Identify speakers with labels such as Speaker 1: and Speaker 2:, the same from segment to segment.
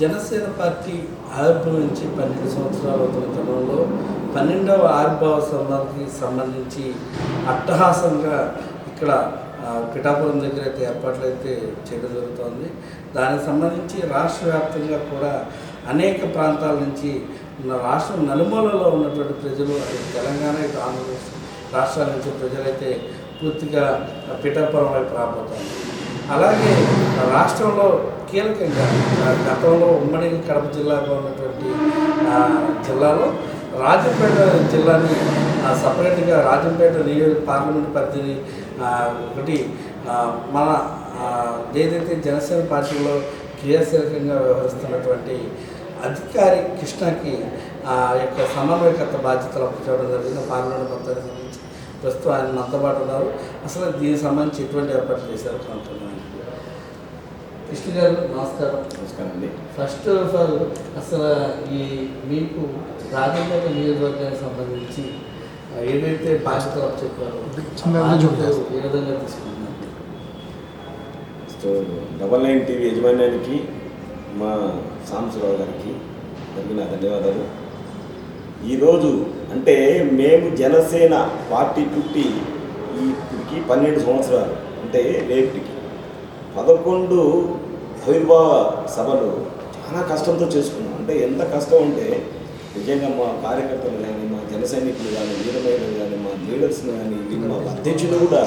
Speaker 1: Janasena party ఆవిర్భవించి 12 సంవత్సరాల అవుతున్న క్రమంలో 12వ ఆవిర్భావ సందర్భానికి సంబంధించి అట్టహాసంగా ఇక్కడ పిఠాపురం దగ్గర అయితే ఏర్పాట్లు అయితే చేయడం జరుగుతోంది. దానికి సంబంధించి రాష్ట్ర వ్యాప్తంగా కూడా అనేక ప్రాంతాల నుంచి రాష్ట్రం నలుమూలలో ఉన్నటువంటి ప్రజలు, తెలంగాణ ఇటు ఆంధ్రప్రదేశ్ రాష్ట్రాల నుంచి ప్రజలైతే పూర్తిగా పిఠాపురం వైపు రాబోతోంది. అలాగే రాష్ట్రంలో కీలకంగా గతంలో ఉమ్మడి కడప జిల్లాగా ఉన్నటువంటి జిల్లాలో రాజంపేట జిల్లాని సపరేట్గా రాజంపేట పార్లమెంట్ పరిధిని ఒకటి మన ఏదైతే జనసేన పార్టీలో క్రియాశీలకంగా వ్యవహరిస్తున్నటువంటి అధికారి కృష్ణకి యొక్క సమన్వయకర్త బాధ్యతలు అప్పచెప్పడం జరిగింది. పార్లమెంట్ మొత్తానికి సంబంధించి ప్రస్తుతం ఆయన అంతబాటు ఉన్నారు. అసలు దీనికి సంబంధించి ఎటువంటి ఏర్పాట్లు చేశారు అనుకుంటున్నాను. కృష్ణ గారు నమస్కారం.
Speaker 2: నమస్కారం అండి.
Speaker 1: ఫస్ట్ ఆఫ్ ఆల్ అసలు మీకు రాజంపేట నియోజకవర్గానికి సంబంధించి ఏదైతే బాధ్యతలు చెప్పారో ఏ విధంగా తీసుకున్నారు?
Speaker 2: సో 99 టీవీ యజమాన్యానికి మా సాంబశివరావు గారికి జరిగిన ధన్యవాదాలు. ఈరోజు అంటే మేము జనసేన పార్టీ పుట్టి ఇప్పటికి 12 సంవత్సరాలు, అంటే రేపటికి 11 ఆవిర్భావ సభలు చాలా కష్టంతో చేసుకున్నాం. అంటే ఎంత కష్టం అంటే నిజంగా మా కార్యకర్తలు కానీ, మా జన సైనికులు కానీ, వీరమహిళలు కానీ, మా లీడర్స్ని కానీ, మా అధ్యక్షులు కూడా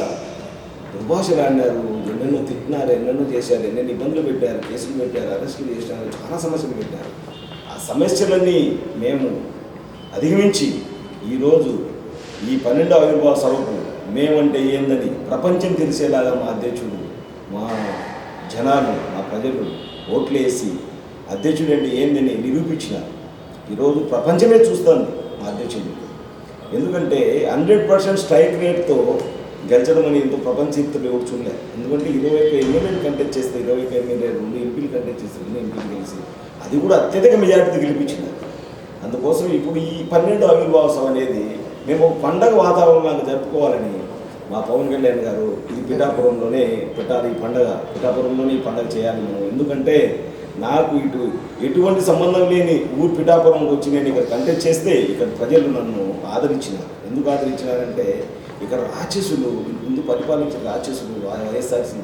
Speaker 2: దుర్భాషలు ఆడినారు, ఎన్నెన్నో తిట్టినారు, ఎన్నెన్నో చేశారు, ఎన్నెన్ని ఇబ్బందులు పెట్టారు, కేసులు పెట్టారు, అరెస్టులు చేశారు, చాలా సమస్యలు పెట్టారు. ఆ సమస్యలన్నీ మేము అధిగమించి ఈరోజు ఈ 12వ ఆవిర్భావ సభకు మేమంటే ఏందని ప్రపంచం తెలిసేలాగా మా అధ్యక్షుడు, మా జనాలు, మా ప్రజలు ఓట్లు వేసి అధ్యక్షుడు అంటే ఏందని నిరూపించినారు. ఈరోజు ప్రపంచమే చూస్తుంది మా అధ్యక్షుడు. ఎందుకంటే 100% స్ట్రైక్ రేట్తో గెలిచడం అని ఎంతో ప్రపంచ చరిత్రలో ఎవరు చూడలేదు. ఎందుకంటే 21 ఎమ్మెల్యేలు కంటెస్ట్ చేస్తే 21 ఎమ్మెల్యేలు 2 ఎంపీలు కంటెస్ట్ చేస్తే 2 ఎంపీలు గెలిచి అది కూడా అత్యధిక మెజార్టీతో గెలిపించినారు. అందుకోసం ఇప్పుడు ఈ 12వ ఆవిర్భావ సభ అనేది మేము ఒక పండగ వాతావరణంగా జరుపుకోవాలని మా పవన్ కళ్యాణ్ గారు ఇది పిఠాపురంలోనే పెట్టాలి, ఈ పండగ పిఠాపురంలోనే ఈ పండగ చేయాలి మనం. ఎందుకంటే నాకు ఇటు ఎటువంటి సంబంధం లేని ఊరు పిఠాపురంకి వచ్చి నేను ఇక్కడ కంటెస్ట్ చేస్తే ఇక్కడ ప్రజలు నన్ను ఆదరించినారు. ఎందుకు ఆదరించినారంటే ఇక్కడ రాక్షసులు, ముందు పరిపాలించిన రాక్షసులు వైఎస్ఆర్సీ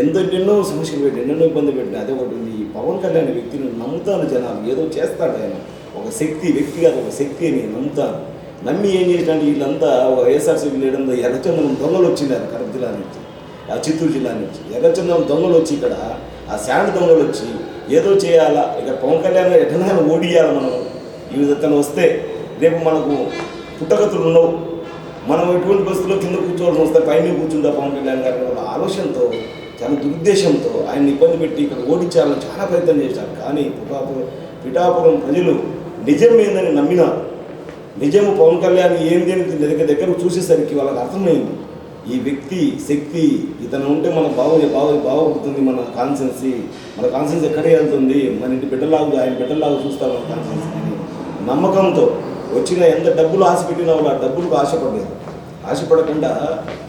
Speaker 2: ఎన్నెన్నో సమస్యలు పెట్టి ఎన్నెన్నో ఇబ్బంది పెట్టిన అదే ఒకటి ఉంది. ఈ పవన్ కళ్యాణ్ వ్యక్తిని నమ్ముతాను, జనాలు ఏదో చేస్తాడు ఆయన, ఒక శక్తి, వ్యక్తిగత ఒక శక్తి అని నమ్ముతాను. నమ్మి ఏం చేసినట్టు వీళ్ళంతా ఒక వైఎస్ఆర్సీ లేడంతో ఎర్రచందనం దొంగలు వచ్చినారు కడప జిల్లా నుంచి, ఆ చిత్తూరు జిల్లా నుంచి ఎర్రచందనం దొంగలు వచ్చి ఇక్కడ ఆ శాండ్ దొంగలు వచ్చి ఏదో చేయాలా, ఇక్కడ పవన్ కళ్యాణ్ ఎట్లైనా ఓడియాలి మనం, ఈ విధంగా వస్తే రేపు మనకు పుట్టగతులు ఉండవు, మనం ఎటువంటి బస్సులో కింద కూర్చోవాల్సి వస్తే పైన కూర్చుంటా పవన్ కళ్యాణ్ గారి ఒక ఆలోచనతో, చాలా దురుద్దేశంతో ఆయన ఇబ్బంది పెట్టి ఇక్కడ ఓడించాలని చాలా ప్రయత్నం చేశారు. కానీ పిఠాపురం ప్రజలు నిజం ఏందని నమ్మినారు. నిజము పవన్ కళ్యాణ్ ఏంది అని దగ్గర చూసేసరికి వాళ్ళకి అర్థమైంది ఈ వ్యక్తి శక్తి, ఇతను ఉంటే మన బాగుపడుతుంది, మన కాన్సెన్సీ ఎక్కడే వెళ్తుంది, మన ఇంటి బిడ్డలాగా ఆయన బిడ్డలాగా చూస్తారు మన కాన్సెన్సీ అని నమ్మకంతో వచ్చిన ఎంత డబ్బులు ఆశ పెట్టినా వాళ్ళు ఆ డబ్బులకు ఆశపడకుండా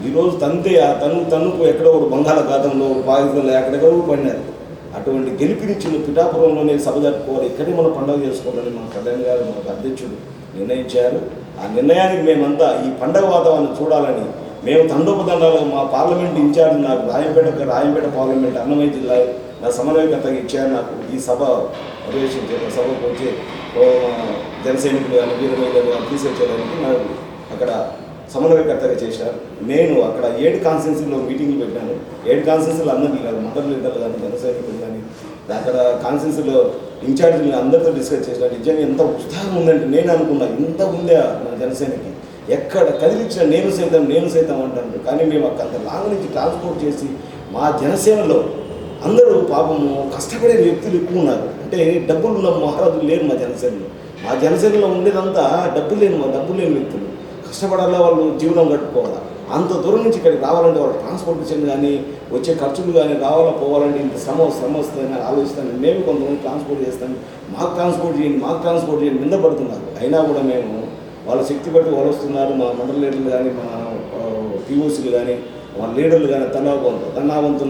Speaker 2: ఈరోజు తనుకు ఎక్కడో ఒక బంగాళాఖాతంలో పాకిస్తాన్లో ఎక్కడెక్కడో పడినారు. అటువంటి గెలిపినిచ్చిన పిఠాపురంలోనే సభ జరుపుకోవాలి, ఇక్కడే మనం పండుగ చేసుకోవాలని మన కళ్యాణ్ గారు మనకు అధ్యక్షుడు నిర్ణయించారు. ఆ నిర్ణయానికి మేమంతా ఈ పండుగ వాతావరణం చూడాలని మేము తండోపతండాలుగా మా పార్లమెంట్ ఇన్ఛార్జ్ నాకు రాయంపేట పార్లమెంట్ అన్నమయ్య జిల్లా నా సమన్వయకర్తగా ఇచ్చారు. నాకు ఈ సభ ప్రవేశించే సభకు వచ్చే జనసైనికులు కానీ వీరమహిళలు కానీ తీసుకొచ్చేదానికి నాకు అక్కడ సమన్వయకర్తగా చేశారు. నేను అక్కడ 7 కాన్స్టిట్యున్సీలో మీటింగ్లు పెట్టాను. 7 కాన్స్టిట్యున్సీలు అందరికీ కాదు, మండల లీడర్లు కానీ జనసైనికులు కానీ అక్కడ కాన్స్టిట్యున్సీలో ఇన్ఛార్జీలు అందరితో డిస్కస్ చేసినా నిజంగా ఎంత ఉత్సాహం ఉందంటే నేను అనుకున్నా ఇంత ఉందే మన జనసేనకి, ఎక్కడ కదిలించిన నేను సైతం అంటాను. కానీ మేము అంత లాంగ్ నుంచి ట్రాన్స్పోర్ట్ చేసి మా జనసేనలో అందరూ పాపము కష్టపడే వ్యక్తులు ఎక్కువ ఉన్నారు. అంటే డబ్బులు ఉన్న మహారాజులు లేరు మా జనసేనలో ఉండేదంతా డబ్బు లేని వ్యక్తులు, కష్టపడాలా, వాళ్ళు జీవనం గడుపుకోవాలా. అంత దూరం నుంచి ఇక్కడికి రావాలంటే వాళ్ళు ట్రాన్స్పోర్టేషన్ కానీ వచ్చే ఖర్చులు కానీ పోవాలంటే ఇంత శ్రమ వస్తుందని ఆలోచిస్తాను. మేము కొంతమంది ట్రాన్స్పోర్ట్ చేస్తాను, మాకు ట్రాన్స్పోర్ట్ చేయండి మీద పడుతున్నారు. అయినా కూడా మేము వాళ్ళ శక్తి బట్టి వాళ్ళు వస్తున్నారు. మా మండల లీడర్లు కానీ, మా పీఓసీలు కానీ, మా లీడర్లు కానీ నా వంతు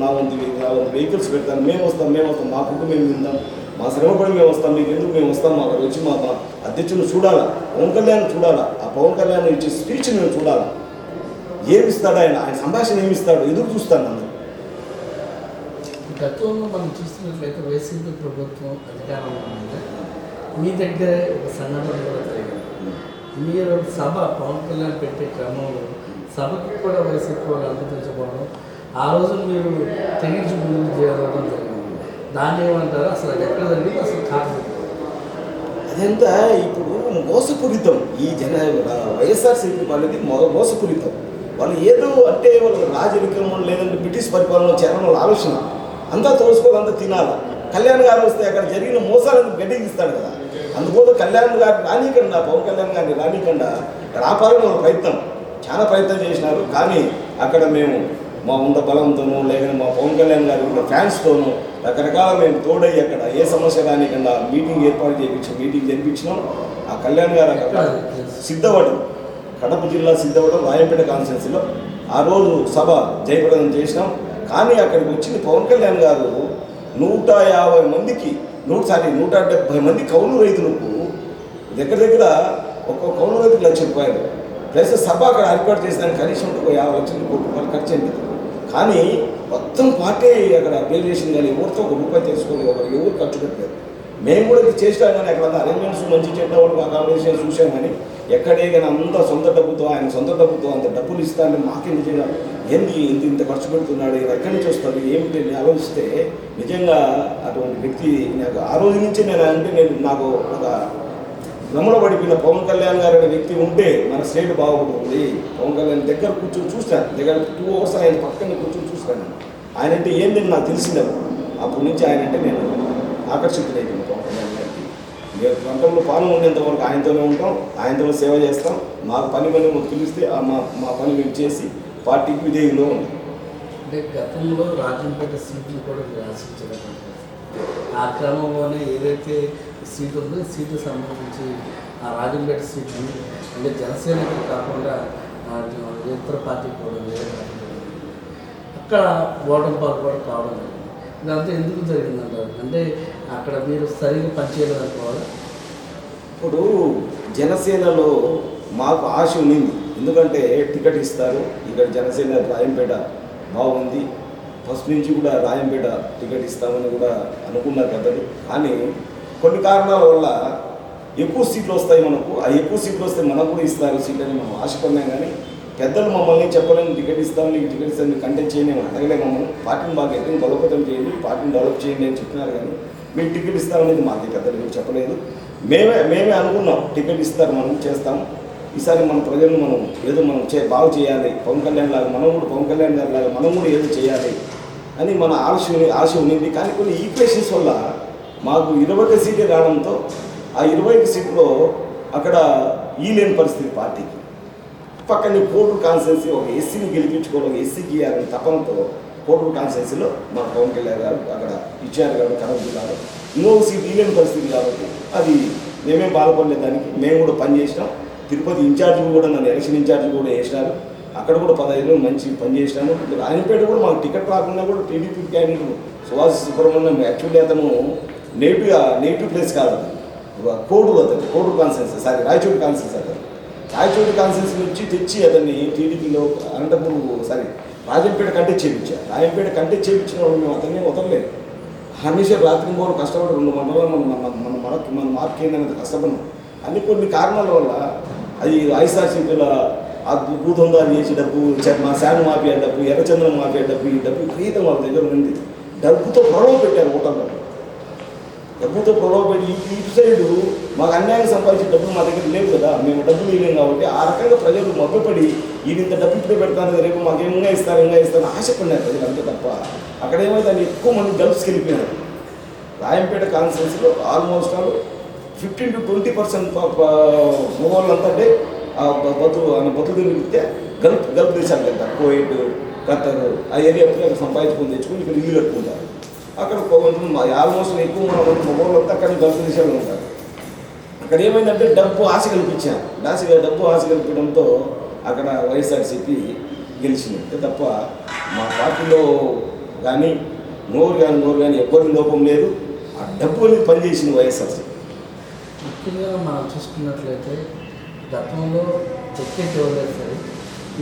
Speaker 2: వెహికల్స్ పెడతాను, మేము వస్తాం మా ఫుడ్ మేము తిందాం, మా శ్రమపడి మేము వస్తాం, మీకు ఎందుకు మేము వస్తాం, మాకు వచ్చి మా అధ్యక్షుని చూడాలా, పవన్ కళ్యాణ్ చూడాలా, ఆ పవన్ కళ్యాణ్ ఇచ్చే స్పీచ్ మేము చూడాలా, ఏమిస్తాడు ఆయన సంభాషణ ఏమిస్తాడు, ఎదురు చూస్తాను నన్ను.
Speaker 1: గతంలో మనం చూస్తున్నట్లయితే వైసీపీ ప్రభుత్వం అధికారంలో ఉంది, మీ దగ్గర ఒక సంఘటన కూడా జరిగింది. మీరు సభ పవన్ కళ్యాణ్ పెట్టే క్రమంలో సభకి కూడా వైసీపీ వాళ్ళు అనుమతించకపోవడం, ఆ రోజు మీరు తెగించి ముందుకు చేయడం జరిగింది. దాన్ని ఏమంటారు, అసలు అది ఎక్కడ జరిగింది, అసలు కారణం
Speaker 2: అదంతా ఇప్పుడు మోసపూరితం. ఈ వైఎస్ఆర్సీపీ వాళ్ళది మోసపూరితం. వాళ్ళు ఏదో అంటే వాళ్ళు రాజరికం లేదంటే బ్రిటిష్ పరిపాలన చేరడం వాళ్ళ ఆలోచన. అంతా తోసుకోవాలంతా తినాలి. కళ్యాణ్ గారు వస్తే అక్కడ జరిగిన మోసాలను గడ్డగిస్తాడు కదా, అందుకోసం కళ్యాణ్ గారు రానికండా, పవన్ కళ్యాణ్ గారిని రానికండా రాపాలని వాళ్ళ ప్రయత్నం, చాలా ప్రయత్నం చేసినారు. కానీ అక్కడ మేము మా ఉంద బలంతోనూ లేకపోతే మా పవన్ కళ్యాణ్ గారి ఉన్న ఫ్యాన్స్తోనూ రకరకాల మేము తోడయ్యి అక్కడ ఏ సమస్య రానికన్నా మీటింగ్ ఏర్పాటు మీటింగ్ జరిపించినాం. ఆ కళ్యాణ్ గారు అక్కడ సిద్ధవడం, కడప జిల్లా సిద్ధవడం రాయంపేట కాన్స్టిట్యున్సీలో ఆ రోజు సభ జయప్రదం చేసినాం. కానీ అక్కడికి వచ్చింది పవన్ కళ్యాణ్ గారు 150 మందికి 170 మంది కౌలు రైతులకు దగ్గర ఒక్కొక్క కౌలు రైతుకు ₹1,00,000 ప్లస్ సభ అక్కడ ఏర్పాటు చేసిన కనీసం ఒక 50 లక్షల కోట్ల రూపాయలు ఖర్చు అయింది. కానీ మొత్తం పార్టీ అక్కడ పే చేసింది, కానీ ఎవరితో ₹1 తెలుసుకొని ఎవరు ఖర్చు పెట్టలేదు. మేము కూడా ఇది చేసినాం, కానీ అక్కడ అరేంజ్మెంట్స్ మంచి చెడ్డ వాళ్ళు అకామిడేషన్ చూసాం. కానీ ఎక్కడే కానీ అంత సొంత డబ్బుతో, ఆయన సొంత డబ్బుతో అంత డబ్బులు ఇస్తానని మాకే నిజంగా ఏంది ఇంత ఖర్చు పెడుతున్నాడు, ఎక్కడి నుంచి వస్తాడు ఏమిటి అని ఆలోచిస్తే నిజంగా అటువంటి వ్యక్తి నాకు ఆ రోజు నుంచి నేను నాకు ఒక భ్రమలో పడిపోయిన పవన్ కళ్యాణ్ గారు అనే వ్యక్తి ఉంటే మన స్టేట్ బాగుంటుంది. పవన్ కళ్యాణ్ దగ్గర కూర్చొని చూస్తాను, దగ్గర 2 అవర్స్ ఆయన పక్కన కూర్చొని చూస్తాను. ఆయన అంటే ఏందని నాకు తెలిసిందే. అప్పటి నుంచి ఆయన అంటే నేను ఆకర్షితులైపోయాను పవన్ కళ్యాణ్ గారికి. మేము పంటంలో పాలు ఉండేంత వరకు ఆయనతోనే ఉంటాం, ఆయనతోనే సేవ చేస్తాం. మాకు పని మాకు పిలిస్తే మా పని మేము చేసి పార్టీకి విధేయులో ఉంటాం.
Speaker 1: అంటే గతంలో రాజంపేట సీట్లు కూడా ఆశించడం, ఆ క్రమంలోనే ఏదైతే సీటు ఉందో సీటు సంబంధించి ఆ రాజంపేట సీట్లు అంటే జనసేనకి కాకుండా ఇతర పార్టీకి కూడా వేరే పార్టీ అక్కడ ఓటమి పాలు కూడా కావడం జరిగింది. ఇదంతా ఎందుకు జరిగిందంటారు? అంటే అక్కడ మీరు సరిగ్గా పనిచేయలేదు అనుకోవాలి.
Speaker 2: ఇప్పుడు జనసేనలో మాకు ఆశ ఉన్నింది, ఎందుకంటే టికెట్ ఇస్తారు ఇక్కడ జనసేన రాయంపేట బాగుంది, ఫస్ట్ నుంచి కూడా రాయంపేట టికెట్ ఇస్తామని కూడా అనుకున్నారు పెద్దలు. కానీ కొన్ని కారణాల వల్ల ఎక్కువ సీట్లు వస్తాయి మనకు, ఆ ఎక్కువ సీట్లు వస్తే మనకు కూడా ఇస్తారు సీట్ అని మనం ఆశపడినాం. కానీ పెద్దలు మమ్మల్ని చెప్పలేని టికెట్ ఇస్తాము, నీకు టికెట్ ఇస్తాను, నీకు కంటెక్ట్ చేయండి అని అడగలే. మమ్మల్ని పార్టీని బాగా ఎక్కువ బలోపేతం చేయండి, పార్టీని డెవలప్ చేయండి అని చెప్పినారు. కానీ మీకు టికెట్ ఇస్తామనేది మాకు పెద్దలు చెప్పలేదు. మేమే అనుకున్నాం టికెట్ ఇస్తారు, మనం చేస్తాం, ఈసారి మన ప్రజలను మనం ఏదో మనం బాగు చేయాలి, పవన్ కళ్యాణ్ లాగా మనం కూడా పవన్ కళ్యాణ్ గారి లాగా మనం కూడా ఏదో చేయాలి అని మన ఆశ ఉన్నింది. కానీ కొన్ని ఈక్వేషన్స్ వల్ల మాకు 21 సీట్లు రావడంతో ఆ 21 సీట్లో అక్కడ లేని పరిస్థితి పార్టీకి. పక్కన కోటూరు కాన్స్టిట్యున్సీ ఒక ఎస్సీని గెలిపించుకోవాలి, ఒక ఎస్సీకి ఇవ్వాలని తపనతో కోటూరు కాన్స్టిట్యున్సీలో మా పవన్ కళ్యాణ్ గారు అక్కడ ఇచ్చారు. కాబట్టి కడప జిల్లాలో ఇంకొక సీట్ లేని పరిస్థితి కాబట్టి అది మేమే బాధపడలేదానికి మేము కూడా పనిచేసినాం. తిరుపతి ఇన్ఛార్జ్ కూడా నన్ను ఎలక్షన్ ఇన్ఛార్జ్ కూడా వేసినారు, అక్కడ కూడా 15 మంచి పని చేసినాను. రాయనపేట కూడా మాకు టికెట్ రాకుండా కూడా TDP candidate Subhash Subrahmanyam actually అతను నేటివ్ ప్లేస్ కాదు, కోడూరు అతను కోడూరు కాన్స్టిట్యున్సీ రాయచోటి కాన్స్టిట్యున్సీ అతను రాయచోటి కాన్స్టిట్యున్సీ నుంచి తెచ్చి అతన్ని టీడీపీలో అనంతపురం రాజంపేట కంటెక్ట్ చేయించారు. రాజంపేట కంటెక్ట్ చేయించిన వాళ్ళు మేము అతన్ని వదలలేదు. హమేషా రాత్రి మూడు కష్టపడి 2 మండలాలు మన మార్క్ ఏందనేది కష్టపడినాం. అన్ని కొన్ని కారణాల వల్ల అది ఐఎస్ఆర్సీపీల ఆ భూదందాలు చేసే డబ్బు, మా శాన్ మాఫియా డబ్బు, ఎర్రచంద్రం మాఫియా డబ్బు, ఈ డబ్బు విపరీతం వాళ్ళ దగ్గర ఉంది. డబ్బుతో ప్రలోభ పెట్టారు ఓటర్లు, డబ్బుతో ప్రలోభ పెట్టి ఇటు సైడు మాకు అన్యాయం సంపాదించే డబ్బులు మా దగ్గర లేవు కదా, మేము డబ్బులు ఇవ్వలేం. కాబట్టి ఆ రకంగా ప్రజలు మభ్యపడి ఇంత డబ్బు ఇప్పుడే పెడతాను, రేపు మాకు ఇంకా ఇస్తారు ఆశపడినారు ప్రజలు, అంతే తప్ప అక్కడ ఏమైతే దాన్ని ఎక్కువ మంది గల్ఫ్స్కి వెళ్ళిపోయినారు. రాయంపేట కాన్స్టిట్యున్సీలో ఆల్మోస్ట్ 15 to 20% మగవాళ్ళంతా అంటే బతులు తిరిగితే గల్ఫ్ దేశాలు వెళ్తారు, కువైట్, ఖత్తర్, ఆ ఏరియా అక్కడ సంపాదించుకొని తెచ్చుకొని ఇక్కడ ఇల్లు కట్టుకుంటారు. అక్కడ ఆల్మోస్ట్ ఎక్కువ మగవాళ్ళంతా అక్కడ గల్ఫ్ దేశాలు ఉంటారు. అక్కడ ఏమైందంటే డబ్బు ఆశ కల్పించారు, డబ్బు ఆశ కల్పించడంతో అక్కడ వైఎస్ఆర్సీపీ గెలిచింది. అంతే తప్ప మా పార్టీలో కానీ నోరు కానీ ఎవరి లోపం లేదు. ఆ డబ్బు అనేది పనిచేసింది వైఎస్ఆర్సీ.
Speaker 1: ముఖ్యంగా మనం చూసుకున్నట్లయితే గతంలో టికెట్ ఇవ్వలేదు సరే,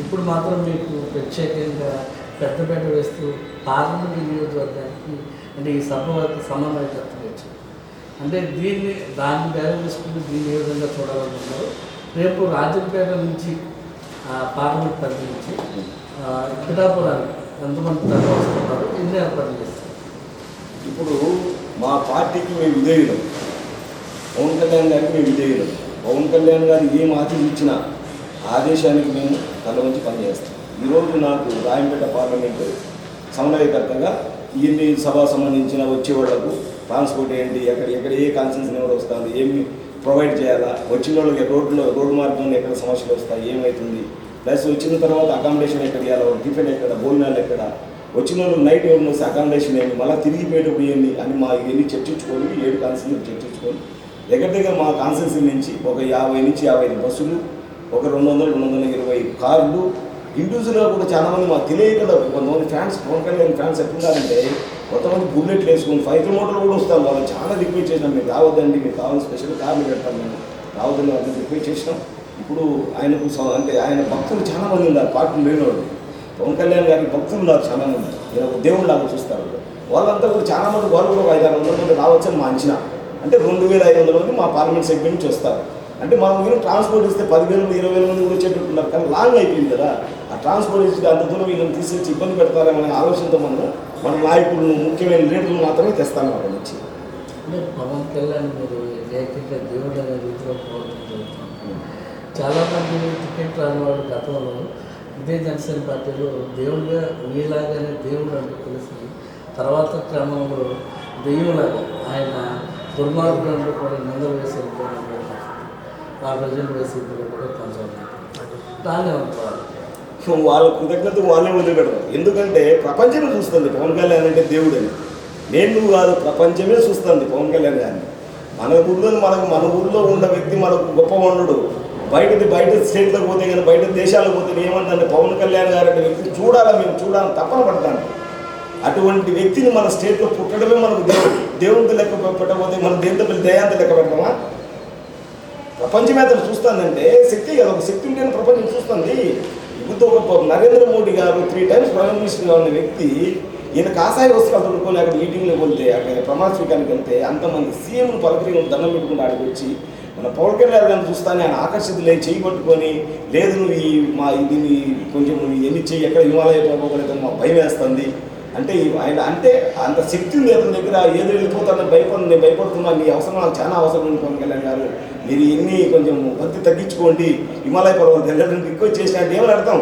Speaker 1: ఇప్పుడు మాత్రం మీకు ప్రత్యేకంగా పెద్దపేట వేస్తూ పార్లమెంట్ నియోజకవర్గానికి అంటే ఈ సభ వరకు సమన్వయకర్తలు వచ్చారు. అంటే దాన్ని బేరం తీసుకుంటూ దీన్ని ఏ విధంగా చూడాలనుకున్నారు. రేపు రాజంపేట నుంచి పార్లమెంట్ పరిధి నుంచి పిఠాపురానికి ఎంతమంది తరలి వస్తున్నారు, ఎన్ని ఏర్పాట్లు చేస్తారు?
Speaker 2: ఇప్పుడు మా పార్టీకి మేము విధేయులం, పవన్ కళ్యాణ్ గారికి మేము విధేయులం. పవన్ కళ్యాణ్ గారు ఏం ఆదేశం ఇచ్చినా ఆదేశానికి మేము తల వంచి పనిచేస్తాం. ఈరోజు నాకు రాయంపేట పార్లమెంటు సమన్వయకర్తగా ఇన్ని సభ సంబంధించిన వచ్చేవాళ్లకు ట్రాన్స్పోర్ట్ ఏంటి, ఎక్కడ ఏ కాన్స్టిట్యూన్సీ ఎవరు వస్తారు, ఏమి ప్రొవైడ్ చేయాలా, వచ్చిన వాళ్ళకి రోడ్డు మార్గంలో ఎక్కడ సమస్యలు వస్తాయి, ఏమవుతుంది, ప్లస్ వచ్చిన తర్వాత అకామిడేషన్ ఎక్కడ ఇవ్వాలి, టిఫిన్ ఎక్కడ, భోజనాలు ఎక్కడ, వచ్చిన వాళ్ళు నైట్ ఎవరిని వస్తే అకామిడేషన్ ఏంటి, మళ్ళీ తిరిగిపోయేటప్పుడు ఏంటి అని మా ఇవన్నీ చర్చించుకొని 7 కాన్స్టిట్యూన్సీ చర్చించుకొని దగ్గర మా కాన్స్టిట్యూన్సీ నుంచి ఒక 50 నుంచి 55 బస్సులు, ఒక 200-220 కార్లు, ఇండివిజువల్గా కూడా చాలామంది మాకు తెలియకుండా కొంతమంది ఫ్యాన్స్, పవన్ కళ్యాణ్ ఫ్యాన్స్ ఎట్లున్నారంటే కొంతమంది బుల్లెట్లు వేసుకొని 5 కిలోమీటర్లు కూడా వస్తారు. వాళ్ళు చాలా రిక్వెస్ట్ చేసినాం, మీరు రావద్దండి, మీకు కావాలని స్పెషల్ కార్లు పెడతాం, మేము రావద్దని వాళ్ళని రిక్వెస్ట్ చేసినాం. ఇప్పుడు ఆయనకు అంటే ఆయన భక్తులు చాలామంది ఉన్నారు, పార్టీలు లేని వాళ్ళు. పవన్ కళ్యాణ్ గారికి భక్తులు ఉన్నారు చాలామంది, నేను ఒక దేవుడు లాగా చూస్తారు. వాళ్ళంతా కూడా చాలామంది, వాళ్ళు కూడా 500-600 మంది రావచ్చని మా అంచనా. అంటే 2500 మంది మా పార్లమెంట్ సెగ్మెంట్ నుంచి వస్తారు. అంటే మనం మీరు ట్రాన్స్పోర్ట్ ఇస్తే 10,000-20,000 మంది కూడా వచ్చేటట్టున్నారు, కానీ లాంగ్ అయిపోయింది కదా. ఆ ట్రాన్స్పోర్ట్ ఇస్తే అంత దూరం వీళ్ళని తీసుకొచ్చి ఇబ్బంది పెడతారనే ఆలోచనతో మన నాయకులను, ముఖ్యమైన లీడర్లు మాత్రమే తెస్తాను అక్కడి నుంచి.
Speaker 1: అంటే పవన్ కళ్యాణ్ మీరు ఏకైక దేవుడు అనే రీతిలో ప్రవర్తించారు. చాలామంది టికెట్ రాని వాళ్ళు గతంలో ఇదే జనసేన పార్టీలో దేవుడిగా మీలాగానే దేవుడు అంటూ తెలిసి తర్వాత క్రమంలో దెయ్యంలాగా ఆయన దుర్మార్గుడు అంటూ కూడా నిందలు వేసే ఆ ప్రజలు వేసే కూడా కొనసాగుతుంది. దాన్ని అనుకోవాలి,
Speaker 2: వాళ్ళ కృతజ్ఞత వాళ్ళే వదిలిపెడతారు. ఎందుకంటే ప్రపంచమే చూస్తుంది పవన్ కళ్యాణ్ అంటే దేవుడని. నేను కాదు, ప్రపంచమే చూస్తుంది పవన్ కళ్యాణ్ గారిని. మన ఊళ్ళో ఉన్న వ్యక్తి మనకు గొప్ప ఉండడు. బయట స్టేట్లకు పోతే కానీ, బయట దేశాలకు పోతే ఏమంటే పవన్ కళ్యాణ్ గారు అంటే వ్యక్తిని మేము చూడాలని తప్పన పడతాను. అటువంటి వ్యక్తిని మన స్టేట్లో పుట్టడమే మనకు దేవుడితో లెక్క పెట్టకపోతే మనం దేంతో దయాంత లెక్క పెడతామా? ప్రపంచమే అతను చూస్తుందంటే శక్తి కదా, ఒక శక్తి ఉంటేనే ప్రపంచం చూస్తుంది. ఇప్పుడు ఒక నరేంద్ర మోడీ గారు 3 times ప్రైమ్ మినిస్టర్గా ఉన్న వ్యక్తి, ఈయన కాసాయి వస్తువులు తొడుకొని అక్కడ మీటింగ్లోకి వెళ్తే, అక్కడ ప్రమాణ స్వీకారానికి వెళ్తే అంతమంది సీఎంలు పలకరి దండం పెట్టుకుంటూ ఆడికి వచ్చి మన పవన్ కళ్యాణ్ గారిని చూస్తానే ఆయన ఆకర్షితులై చేయి పట్టుకొని, లేదు నువ్వు ఇది కొంచెం నువ్వు ఎన్ని చెయ్యి, ఎక్కడ హిమాలయ పర్వతం మా భయం వేస్తుంది అంటే ఆయన అంటే అంత శక్తి ఉంది అతని దగ్గర. ఏదో వెళ్ళిపోతానని నేను భయపడుతున్నాను, నీ అవసరం నాకు చాలా అవసరం ఉంది పవన్ కళ్యాణ్ గారు, మీరు ఇన్ని కొంచెం భక్తి తగ్గించుకోండి, హిమాలయ పర్వతం వెళ్ళడానికి రిక్వెస్ట్ చేసిన అంటే ఏమని అర్థం?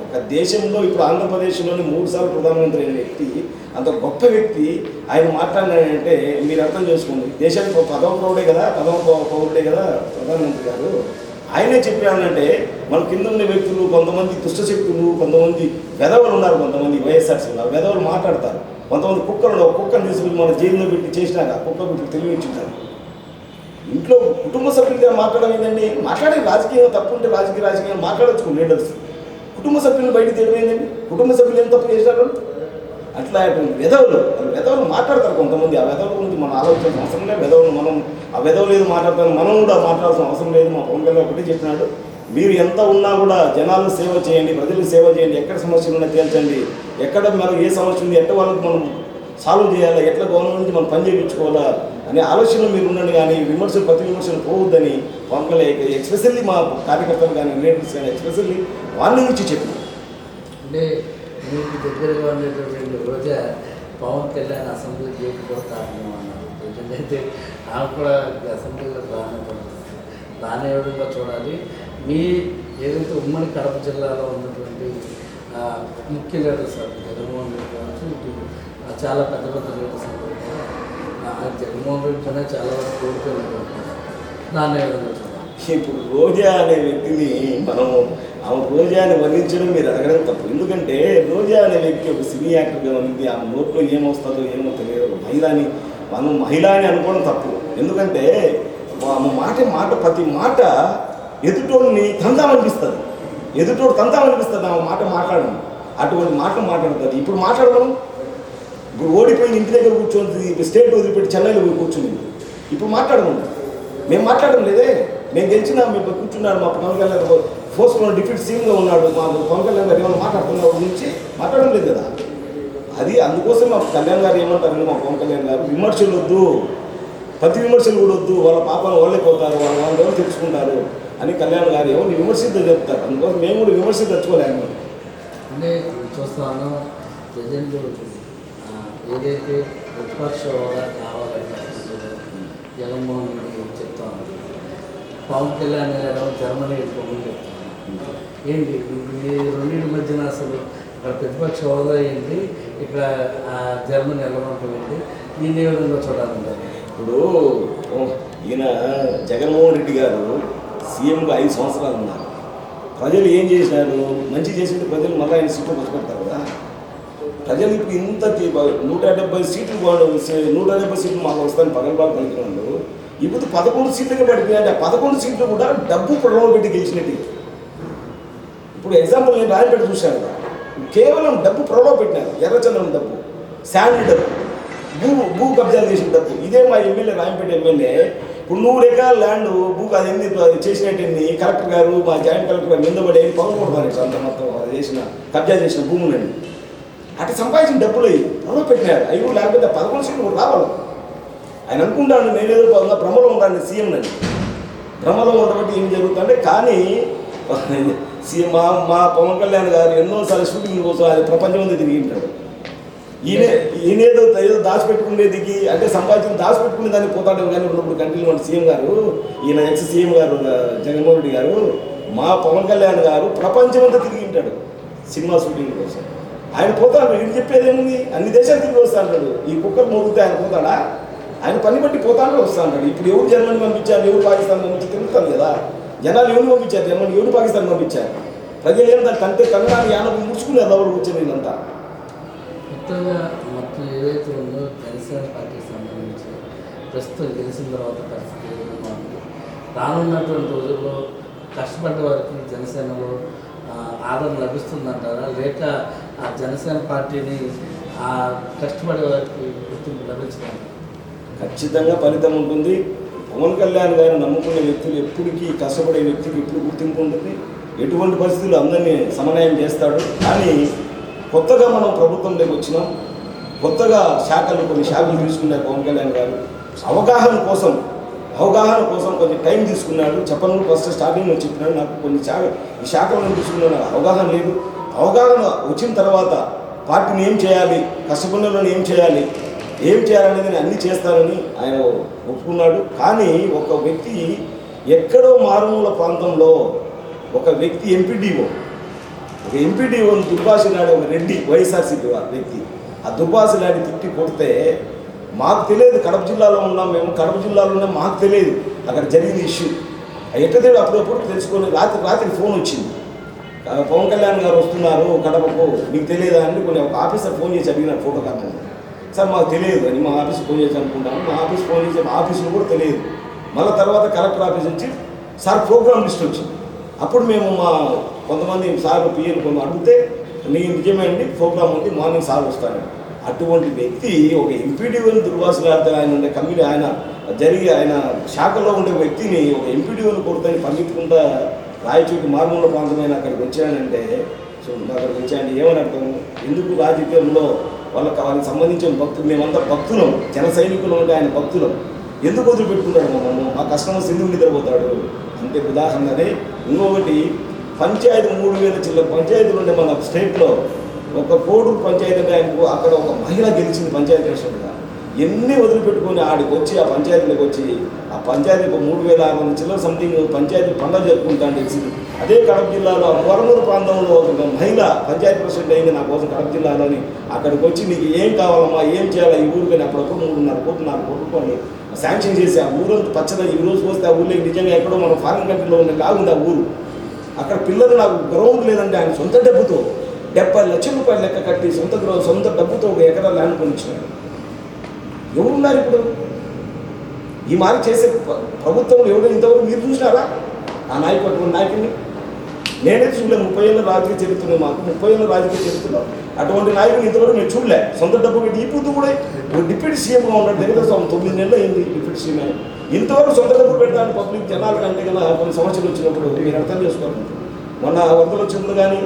Speaker 2: ఒక దేశంలో ఇప్పుడు ఆంధ్రప్రదేశ్లోని 3 సార్లు ప్రధానమంత్రి అయిన వ్యక్తి, అంత గొప్ప వ్యక్తి ఆయన మాట్లాడినాడంటే మీరు అర్థం చేసుకోండి. దేశానికి పదవ పౌరుడే కదా ప్రధానమంత్రి గారు. ఆయనే చెప్పానంటే మన కింద ఉన్న వ్యక్తులు, కొంతమంది దుష్టశక్తులు, కొంతమంది వెధవలు ఉన్నారు, కొంతమంది వైఎస్ఆర్సీలో వెధవలు మాట్లాడతారు, కొంతమంది కుక్కను తీసుకుని మన జైల్లో పెట్టి చేసినాక కుక్క పెట్టి తెలివించుంటారు. ఇంట్లో కుటుంబ సభ్యులుగా మాట్లాడడం ఏంటండి? మాట్లాడే రాజకీయంగా తప్పు ఉంటే రాజకీయంగా మాట్లాడచ్చు లీడర్స్. కుటుంబ సభ్యులను బయటికి తెలియదండి, కుటుంబ సభ్యులు ఏం తప్పు చేశారు? అట్లా వెధవులు మాట్లాడతారు కొంతమంది. ఆ వెధవుల గురించి మనం ఆలోచించాల్సిన అవసరం లేదు. మనం ఆ వెధవులు ఏదో మాట్లాడతారు, మనం కూడా మాట్లాడాల్సిన అవసరం లేదు. మా పవన్ కళ్యాణ్ ఒకటి చెప్పినాడు, మీరు ఎంత ఉన్నా కూడా జనాలు సేవ చేయండి, ప్రజలకు సేవ చేయండి, ఎక్కడ సమస్యలు ఉన్నా తేల్చండి, ఎక్కడ మనకు ఏ సమస్య ఉంది, ఎట్లా వాళ్ళకి మనం సాల్వ్ చేయాలా, ఎట్లా గవర్నమెంట్ నుంచి మనం పని చేయించుకోవాలా అనే ఆలోచనలో మీరు ఉండండి, కానీ ప్రతి విమర్శలు పోవద్దని పవన్ కళ్యాణ్ ఎక్స్పెషల్లీ మా కార్యకర్తలు కానీ రిలేటివ్స్ కానీ ఎక్స్పెషల్లీ వాళ్ళ నుంచి చెప్పి.
Speaker 1: అంటే మీకు దగ్గరగా ఉండేటటువంటి రోజా పవన్ కళ్యాణ్ అసెంబ్లీ గేట్ కూడా కారణం అన్నారు. అయితే ఆమె కూడా అసెంబ్లీలో ప్రారంభపడుతుంది. దాన్ని ఏ విధంగా చూడాలి? మీ ఏదైతే ఉమ్మడి కడప జిల్లాలో ఉన్నటువంటి ముఖ్య లీడర్స్ జగన్మోహన్ రెడ్డి కావచ్చు, ఇటు చాలా పెద్ద లీడర్స్ జగన్మోహన్ రెడ్డి చాలా వరకు కోరుకోలేదు. దాన్ని ఏ విధంగా చూడాలి?
Speaker 2: ఇప్పుడు రోజా అనే వ్యక్తిని ఆమె రోజాని వర్ణించడం మీరు అడగడం తప్పు. ఎందుకంటే రోజా అనే వ్యక్తి ఒక సినీ యాక్టర్గా ఉంది. ఆమె నోట్లో ఏమొస్తుందో ఏమో తెలియదు. మహిళ అని అనుకోవడం తప్పు. ఎందుకంటే ఆమె మాట ప్రతి మాట ఎదుటోడిని తంతామనిపిస్తుంది, ఆమె మాట మాట్లాడడం. అటువంటి మాటలు మాట్లాడుతుంది. ఇప్పుడు మాట్లాడడం ఇప్పుడు ఓడిపోయిన ఇంటి దగ్గర కూర్చొని స్టేట్ వదిలిపెట్టి చెన్నైలో పోయి కూర్చుని ఇప్పుడు మాట్లాడమన్నా మేము మాట్లాడడం లేదే. నేను గెలిచినా మేము కూర్చున్నాడు మా పవన్ కళ్యాణ్ ఫోర్స్లో డిప్యూటీ సీఎంగా ఉన్నాడు, మా పవన్ కళ్యాణ్ గారు ఏమైనా మాట్లాడుతున్న గురించి మాట్లాడడం లేదు కదా. అది అందుకోసం మా కళ్యాణ్ గారు ఏమంటారంటే మా పవన్ కళ్యాణ్ గారు విమర్శలు వద్దు, ప్రతి విమర్శలు కూడా వద్దు, వాళ్ళ పాపను వాళ్ళే పోతారు, వాళ్ళు ఎవరు తెలుసుకుంటారు అని కళ్యాణ్ గారు ఎవరు విమర్శిద్దో చెప్తారు. అందుకోసం మేము కూడా విమర్శ తెచ్చుకోలేము.
Speaker 1: అంటే చూస్తాను ప్రజెంట్ ఏదైతే ప్రతిపక్ష హోదా కావాలని జగన్మోహన్ రెడ్డి చెప్తాను, పవన్ కళ్యాణ్ గారు జర్మనీ వెళ్ళిపోమని చెప్తాను. ఏంటి ఈ రెండింటి మధ్యన అసలు ఇక్కడ ప్రతిపక్ష హోదా ఏంటి, ఇక్కడ జర్మనీ వెళ్ళమంటాం ఏంటి, ఈ నియోజకంలో చూడాలంటారు.
Speaker 2: ఇప్పుడు ఈయన జగన్మోహన్ రెడ్డి గారు సీఎంగా 5 సంవత్సరాలు ఉన్నారు. ప్రజలు ఏం చేసినారు? మంచి చేసింటే ప్రజలు మళ్ళీ ఆయన సీట్లు పట్టుకుంటారు కదా. ప్రజలు ఇప్పుడు ఇంత 170 సీట్లు 170 సీట్లు మాకు వస్తాయని పగలబాటు పలికినాడు. ఇప్పుడు 11 సీట్లుగా పడిపోయాయంటే 11 సీట్లు కూడా డబ్బు ప్రలోభ పెట్టి గెలిచినట్టు. ఇప్పుడు ఎగ్జాంపుల్ నేను రాయపేట చూశాను, కేవలం డబ్బు ప్రలోభ పెట్టినారు. ఎర్రచందనం డబ్బు, శాండ్ డబ్బు, భూ కబ్జాలు చేసిన డబ్బు. ఇదే మా ఎమ్మెల్యే రాయపేట ఎమ్మెల్యే ఇప్పుడు 100 ఎకరాల ల్యాండ్ భూకు అది చేసినట్టు కలెక్టర్ గారు మా జాయింట్ కలెక్టర్ గారు నిందబడి పవన్ కొడతారు అంత మొత్తం అది కబ్జా చేసిన భూములని. అటు సంపాదించిన డబ్బులు ప్రలోభ పెట్టినారు. అయ్యో లేకపోతే 11 సీట్లు కూడా రావాలి. ఆయన అనుకుంటాను నేనేదో భ్రమలో ఉన్నాను సీఎం అని. భ్రమలో ఉండబట్టి ఏం జరుగుతుందంటే కానీ సీఎం మా పవన్ కళ్యాణ్ గారు ఎన్నోసార్లు షూటింగ్ కోసం అది ప్రపంచం అంతా తిరిగి ఉంటాడు. ఈయనేదో దాచిపెట్టుకునేదికి అంటే సంపాదించిన దాచిపెట్టుకునే దాన్ని పోతాడు. కానీ ఉన్నప్పుడు కంటిన్యూ మన సీఎం గారు ఈయన ఎక్స్ సీఎం గారు జగన్మోహన్ రెడ్డి గారు మా పవన్ కళ్యాణ్ గారు ప్రపంచం అంతా తిరిగి ఉంటాడు సినిమా షూటింగ్ కోసం. ఆయన పోతాడు. ఇది చెప్పేది ఏముంది? అన్ని దేశాలు తిరిగి వస్తా అంటాడు. ఈ కుక్కర్ మోగితే ఆయన పోతాడా? ఆయన పని బట్టి పోతాడు వస్తా అంటాడు. ఇప్పుడు ఎవరు జర్మనీ పంపించారు, ఎవరు పాకిస్తాన్ పంపించి తిరుగుతాను కదా. జనాలు ఎవరు పంపించారు? జర్మనీ ఎవరు పాకిస్తాన్ పంపించారు? ప్రజలు ఏం దాన్ని కంటే కన్నడానికి యానకు ముడుచుకునేది ఎవరు కూర్చొని వీళ్ళంతా.
Speaker 1: మొత్తం ఏదైతే ఉందో జనసేన పార్టీకి సంబంధించి ప్రస్తుతం గెలిచిన తర్వాత పరిస్థితి ఏదైనా రానున్నటువంటి రోజుల్లో కష్టపడ్డ వారికి జనసేనలో ఆదరణ లభిస్తుందంటారా, లేక ఆ జనసేన పార్టీని ఆ కష్టపడే వారికి గుర్తింపు లభించదంటారా?
Speaker 2: ఖచ్చితంగా ఫలితం ఉంటుంది. పవన్ కళ్యాణ్ గారు నమ్ముకునే వ్యక్తులు ఎప్పటికీ కష్టపడే వ్యక్తికి ఎప్పుడు గుర్తింపు ఉంటుంది. ఎటువంటి పరిస్థితులు అందరినీ సమన్వయం చేస్తాడు. కానీ కొత్తగా మనం ప్రభుత్వంలోకి వచ్చినాం, కొత్తగా కొన్ని శాఖలు తీసుకున్నారు పవన్ కళ్యాణ్ గారు. అవగాహన కోసం కొంచెం టైం తీసుకున్నాడు. చెప్పను ఫస్ట్ స్టార్టింగ్లో చెప్పినాడు నాకు కొన్ని ఈ శాఖలను తీసుకున్నాను అవగాహన లేదు. అవగాహన వచ్చిన తర్వాత పార్టీని ఏం చేయాలి, కష్టపడిన ఏం చేయాలనేది అన్నీ చేస్తానని ఆయన ఒప్పుకున్నాడు. కానీ ఒక వ్యక్తి ఎక్కడో మారుమూల ప్రాంతంలో ఒక వ్యక్తి ఎంపీడీఓని దుర్భాషలాడే ఒక రెడ్డి వైఎస్ఆర్సీపీ వ్యక్తి ఆ దుర్భాషలాడి తిట్టి కొడితే మాకు తెలియదు. కడప జిల్లాలో ఉన్నాం మేము, కడప జిల్లాలో ఉన్నాం, మాకు తెలియదు అక్కడ జరిగిన ఇష్యూ. ఎట్టదేడు అప్పుడప్పుడు తెలుసుకొని రాత్రి ఫోన్ వచ్చింది, పవన్ కళ్యాణ్ గారు వస్తున్నారు కడపకు, మీకు తెలియదా అని ఒక ఆఫీసర్ ఫోన్ చేసి అడిగినారు ఫోటో కారణం. సార్ మాకు తెలియదు అని మా ఆఫీస్ ఫోన్ చేసి అనుకుంటాను. మా ఆఫీస్ ఫోన్ చేసి మా ఆఫీసులో కూడా తెలియదు. మళ్ళీ తర్వాత కలెక్టర్ ఆఫీస్ నుంచి సార్ ప్రోగ్రామ్ లిస్ట్ వచ్చింది. అప్పుడు మేము మా కొంతమంది సార్ పిఎల్ కొంత అడిగితే నేను నిజమేంటి ప్రోగ్రామ్ ఉంది మార్నింగ్ సార్ వస్తాను. అటువంటి వ్యక్తి ఒక ఎంపీడీఓని దుర్వాసులాడితే ఆయన ఉండే కంపెనీ ఆయన శాఖలో ఉండే వ్యక్తిని ఒక ఎంపీడీఓని కొడుతాని పరిగెత్తుకుంటా రాయచూటి మారుమూల ప్రాంతమైన అక్కడికి వచ్చానంటే అక్కడికి వచ్చాయండి ఏమని అర్థం? ఎందుకు రాజకీయంలో వాళ్ళకి సంబంధించిన భక్తులు మేమంతా భక్తులం, జన సైనికులు ఉంటే ఆయన భక్తులం, ఎందుకు వదిలిపెట్టుకుంటాడు మమ్మల్ని? మా కస్టమర్స్ ఎందుకు నిద్రపోతాడు అంటే ఉదాహరణనే. ఇంకొకటి పంచాయతీ 3000 చిల్లర పంచాయతీలు ఉండే మన స్టేట్లో ఒక కోడూరు పంచాయతీ అంటే ఆయనకు అక్కడ ఒక మహిళ గెలిచింది పంచాయతీ ప్రెసిడెంట్గా. ఎన్ని వదిలిపెట్టుకొని ఆడికి వచ్చి ఆ పంచాయతీలోకి వచ్చి ఆ పంచాయతీ 3600 చిల్లర సంథింగ్ పంచాయతీ పండుగ జరుపుకుంటాను తెలిసింది. అదే కడప జిల్లాలో వరమూరు ప్రాంతంలో ఒక మహిళ పంచాయతీ ప్రెసిడెంట్ అయింది నా కోసం కడప జిల్లాలోని. అక్కడికి వచ్చి నీకు ఏం కావాలమ్మా, ఏం చేయాలి ఈ ఊరికని అప్పుడప్పుడు 3.5 కోట్ల రూపాయలు శాంక్షన్ చేసి ఆ ఊరంతా పచ్చగా ఈ రోజు వస్తే ఆ ఊళ్ళో నిజంగా ఎక్కడో మన ఫారిన్ కంట్రీలో ఉండే లాగుంది ఆ ఊరు. అక్కడ పిల్లలు నాకు గ్రౌండ్ లేదంటే ఆయన సొంత డబ్బుతో 70 లక్షల రూపాయలు లెక్క కట్టి సొంత డబ్బుతో ఒక ఎకరా ల్యాండ్ కొనిచ్చినాడు. ఎవరున్నారు ఇప్పుడు ఈ మారి చేసే ప్రభుత్వంలో? ఎవరు ఇంతవరకు మీరు చూసినారా ఆ నాయకుడిని? నేనే చూడలే 30 ఏళ్ళ రాజకీయ చరిత్రలో, మాకు 30 ఏళ్ళ రాజకీయ చరిత్రలో అటువంటి నాయకులు ఇంతవరకు నేను చూడలే. సొంత డబ్బు పెట్టి ఇప్పుడు కూడా డిప్యూటీ సీఎంగా ఉన్నాడు, దగ్గర 9 నెలలు అయింది డిప్యూటీ సీఎం అని. ఇంతవరకు సొంత డబ్బు పెడతాను పబ్లిక్ జనాల కంటే కన్నా కొన్ని సమస్యలు వచ్చినప్పుడు మీరు అర్థం చేసుకోవాలి. మొన్న వరదలు వచ్చినప్పుడు కానీ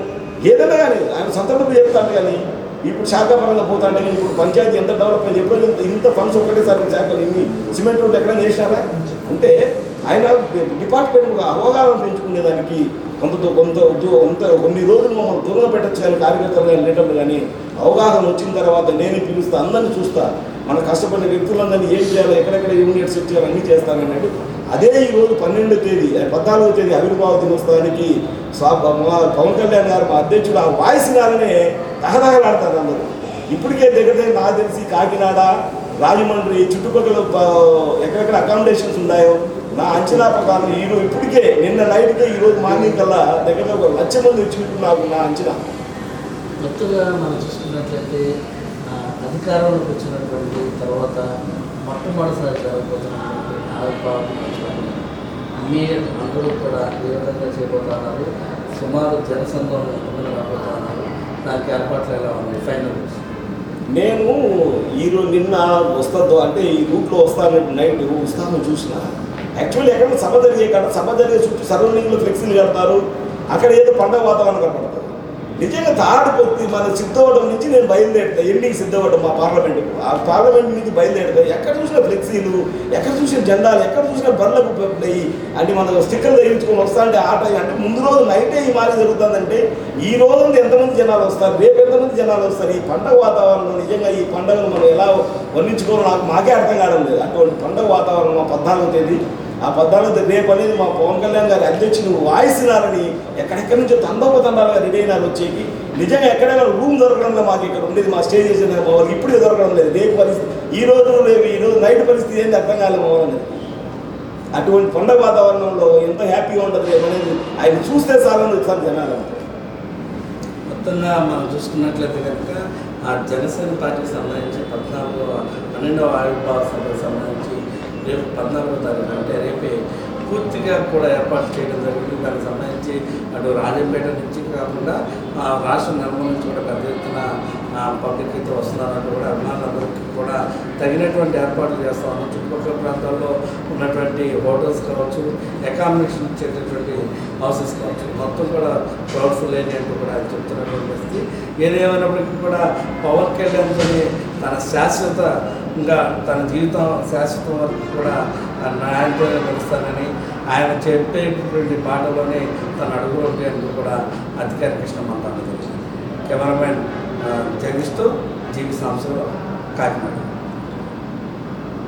Speaker 2: ఏదైనా కానీ ఆయన సొంత డబ్బు చెప్తాను, కానీ ఇప్పుడు శాఖాపరంగా పోతాంటే ఇప్పుడు పంచాయతీ ఎంత డెవలప్ అయింది, ఎప్పుడో ఇంత ఫండ్స్ ఒకటేసారి శాఖలు ఇన్ని సిమెంట్ రోడ్లు ఎక్కడైనా చేసినారా అంటే ఆయన డిపార్ట్మెంట్ అవగాహన పెంచుకునేదానికి కొన్ని రోజులు మమ్మల్ని దూరంగా పెట్టచ్చు కానీ కార్యకర్తలు కానీ లీడర్లు కానీ అవగాహన వచ్చిన తర్వాత నేనే పిలుస్తా, అందరినీ చూస్తా, మన కష్టపడిన వ్యక్తులందరినీ ఏం చేయాలో, ఎక్కడెక్కడ యూనిట్ సెట్ చేయాలో అన్నీ చేస్తానన్నట్టు. అదే ఈరోజు 14వ తేదీ ఆవిర్భావ దినోత్సవానికి పవన్ కళ్యాణ్ గారు మా అధ్యక్షుడు ఆ వాయిస్ గానే తహతహలాడతారు అందరూ. ఇప్పటికే దగ్గర నాకు తెలిసి కాకినాడ, రాజమండ్రి చుట్టుపక్కల ఎక్కడెక్కడ అకామిడేషన్స్ ఉన్నాయో నా అంచనా ప్రకారం ఇప్పటికే నిన్న నైట్కే ఈరోజు మార్నింగ్ కల్లా దగ్గర 1 లక్ష మంది వచ్చినట్టు నాకు నా అంచనా.
Speaker 1: కొత్తగా మనం చూసుకున్నట్లయితే అధికారంలోకి వచ్చినటువంటి తర్వాత మొట్టమొదటిసారి జరగబోతున్నటువంటి ఆవిర్భావ దినోత్సవాన్ని ఇమీడియట్ అందరూ కూడా ఏ విధంగా చేయబోతున్నారు, సుమారు జనసంఘం ఎంతమంది రాబోతున్నారు, దానికి ఏర్పాట్లు ఎలా ఉన్నాయి ఫైనల్?
Speaker 2: నేను ఈరోజు నిన్న వస్తుందో అంటే ఈ రూట్లో వస్తానంటే నైట్ ఉత్సాహం చూసిన యాక్చువల్లీ ఎక్కడ సభ జరిగే చుట్టూ సరౌండింగ్లో ఫ్లెక్సీలు కడతారు, అక్కడ ఏదో పండగ వాతావరణం కనపడతారు. నిజంగా తాడిపత్రి మన సిద్ధవడం నుంచి నేను బయలుదేరుతా, ఎండికి సిద్ధవడం మా పార్లమెంట్కు, ఆ పార్లమెంట్ నుంచి బయలుదేరుతా. ఎక్కడ చూసిన ఫ్లెక్సీలు, ఎక్కడ చూసిన జెండాలు, ఎక్కడ చూసిన బర్లకు అంటే మన స్టిక్కర్లు వేయించుకొని వస్తా అంటే అంటే ముందు రోజు నైటే ఈ మారి జరుగుతుందంటే ఈ రోజు ఎంతమంది జనాలు వస్తారు, రేపు ఎంతమంది జనాలు వస్తారు. ఈ పండగ వాతావరణం నిజంగా ఈ పండుగను మనం ఎలా వర్ణించుకోవాలో మాకే అర్థం కావడం లేదు. అటువంటి పండగ వాతావరణం మా 14వ తేదీ, ఆ 14వ తేదీ రేపు అనేది మా పవన్ కళ్యాణ్ గారి అధ్యక్షులు వాయిస్తున్నారని ఎక్కడెక్కడి నుంచో తండోపతండాలుగా రెడీ అయినారు వచ్చేకి. నిజంగా ఎక్కడైనా రూమ్ దొరకడంలో మాకు ఇక్కడ ఉండేది, మా స్టేజ్ చేసిన వాళ్ళకి ఇప్పుడే దొరకడం లేదు. రేపు పరిస్థితి ఈ రోజు నైట్ పరిస్థితి ఏంటి అర్థం కాలేదు అనేది. అటువంటి పండగ వాతావరణంలో ఎంత హ్యాపీగా ఉంటుంది రేపు అనేది ఆయన చూస్తే చాలని వచ్చారు జనాలు.
Speaker 1: మొత్తంగా మనం చూసుకున్నట్లయితే కనుక ఆ జనసేన పార్టీకి సంబంధించి 12వ ఆవిర్భావ సభకు సంబంధించి రేపు 14వ తారీఖు అంటే రేపే పూర్తిగా కూడా ఏర్పాటు చేయడం జరిగింది. దానికి సంబంధించి అటు రాజంపేట నుంచి కాకుండా రాష్ట్ర నలుమూల నుంచి కూడా పెద్ద ఎత్తున పబ్లిక్ అయితే వస్తున్నారంటూ కూడా అభిమానులందరికీ కూడా తగినటువంటి ఏర్పాట్లు చేస్తా ఉన్నాం. చుట్టుపక్కల ప్రాంతాల్లో ఉన్నటువంటి హోటల్స్ కావచ్చు, అకామిడేషన్ ఇచ్చేటటువంటి హౌసెస్ కావచ్చు, మొత్తం కూడా క్రౌడ్ఫుల్ అయినట్టు కూడా చెప్తున్నటువంటి పరిస్థితి. ఏదేమైనప్పటికీ కూడా పవన్ కళ్యాణ్తో తన శాశ్వతంగా తన జీవితం శాశ్వతం వరకు కూడా న్యాయంతో నడుస్తానని ఆయన చెప్పేటటువంటి పాటలోనే తన అడుగులు ఉంటాయంటూ కూడా అధికార కృష్ణ మాట్లాడుతుంది. కెమెరామెన్ జగదీష్తో జీవి సాంబశివరావు, కాకినాడ.